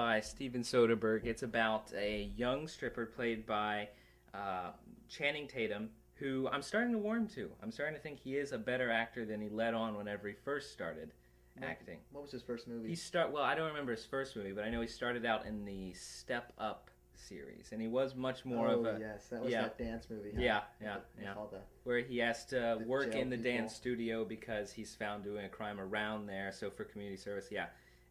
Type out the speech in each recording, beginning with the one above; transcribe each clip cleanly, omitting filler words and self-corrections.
by Steven Soderbergh. It's about a young stripper played by Channing Tatum, who I'm starting to warm to. I'm starting to think he is a better actor than he let on whenever he first started acting. What was his first movie? Well, I don't remember his first movie, but I know he started out in the Step Up series, and he was much more of a yes, that was that dance movie. Huh? Yeah. Where he has to work in the dance studio because he's found doing a crime around there. So for community service,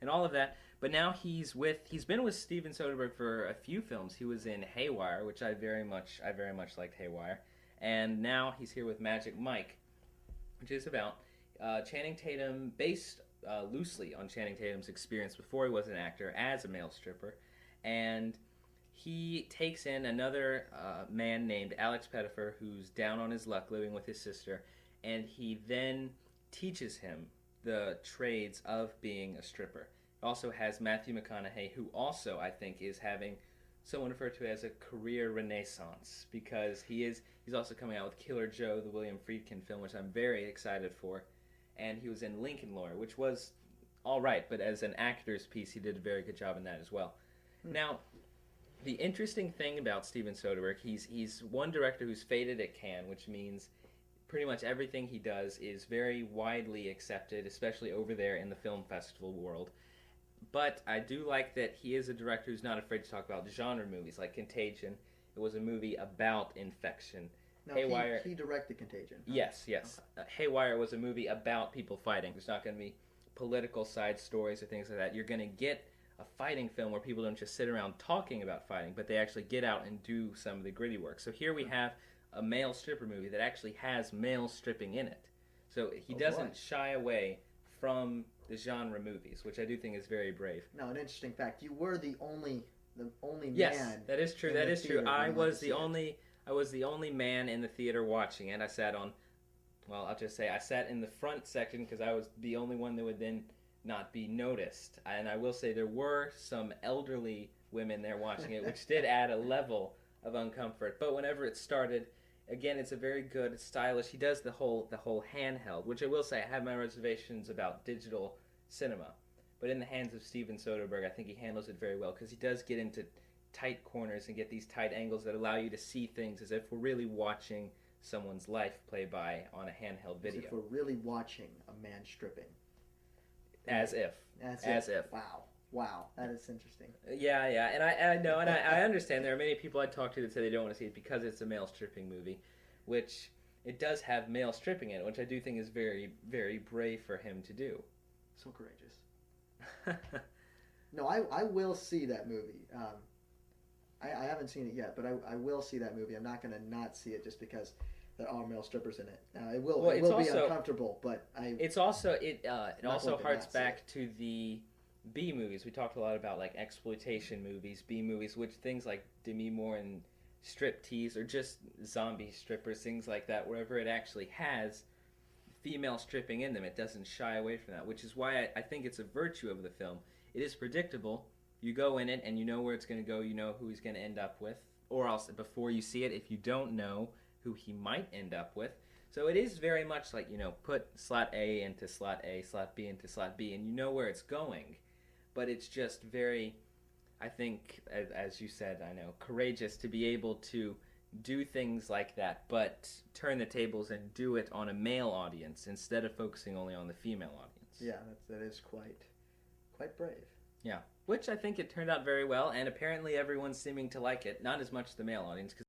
and all of that. But now he's been with Steven Soderbergh for a few films. He was in Haywire, which I very much liked Haywire, and now he's here with Magic Mike, which is about Channing Tatum, based loosely on Channing Tatum's experience before he was an actor as a male stripper, and he takes in another man named Alex Pettyfer who's down on his luck living with his sister, and he then teaches him the trades of being a stripper. It also has Matthew McConaughey, who also I think is having someone referred to as a career renaissance, because he's also coming out with Killer Joe, the William Friedkin film, which I'm very excited for, and he was in Lincoln Lawyer, which was all right, but as an actor's piece, he did a very good job in that as well. Now, the interesting thing about Steven Soderbergh, he's one director who's faded at Cannes, which means pretty much everything he does is very widely accepted, especially over there in the film festival world. But I do like that he is a director who's not afraid to talk about genre movies, like Contagion. It was a movie about infection. No, Haywire. He directed Contagion. Huh? Yes. Okay. Haywire was a movie about people fighting. There's not going to be political side stories or things like that. You're going to get a fighting film where people don't just sit around talking about fighting, but they actually get out and do some of the gritty work. So here we have a male stripper movie that actually has male stripping in it. So he doesn't shy away from the genre movies, which I do think is very brave. Now, an interesting fact: you were the only man. Yes, that is true. That is true. I was the only man in the theater watching it. I sat on, well, I'll just say I sat in the front section because I was the only one that would then not be noticed. And I will say there were some elderly women there watching it, which did add a level of uncomfort. But whenever it started, again, it's a very good, stylish. He does the whole handheld, which I will say I have my reservations about digital cinema. But in the hands of Steven Soderbergh, I think he handles it very well, because he does get into tight corners and get these tight angles that allow you to see things as if we're really watching someone's life play by on a handheld video. As if we're really watching a man stripping. As if. Wow, that is interesting. Yeah, and I know, and I understand there are many people I talk to that say they don't want to see it because it's a male stripping movie, which it does have male stripping in it, which I do think is very, very brave for him to do. So courageous. No, I will see that movie. I haven't seen it yet, but I will see that movie. I'm not going to not see it just because there are male strippers in it. It will be uncomfortable, but it also harks back to the B movies. We talked a lot about like exploitation movies, B movies, which things like Demi Moore and Striptease, or just zombie strippers, things like that, wherever it actually has female stripping in them, it doesn't shy away from that, which is why I think it's a virtue of the film. It is predictable. You go in it and you know where it's going to go, you know who he's going to end up with, or else before you see it, if you don't know who he might end up with. So it is very much like, put slot A into slot A, slot B into slot B, and you know where it's going. But it's just very, I think, as you said, I know, courageous to be able to do things like that, but turn the tables and do it on a male audience instead of focusing only on the female audience. Yeah, that is quite brave. Yeah, which I think it turned out very well, and apparently everyone's seeming to like it. Not as much the male audience, because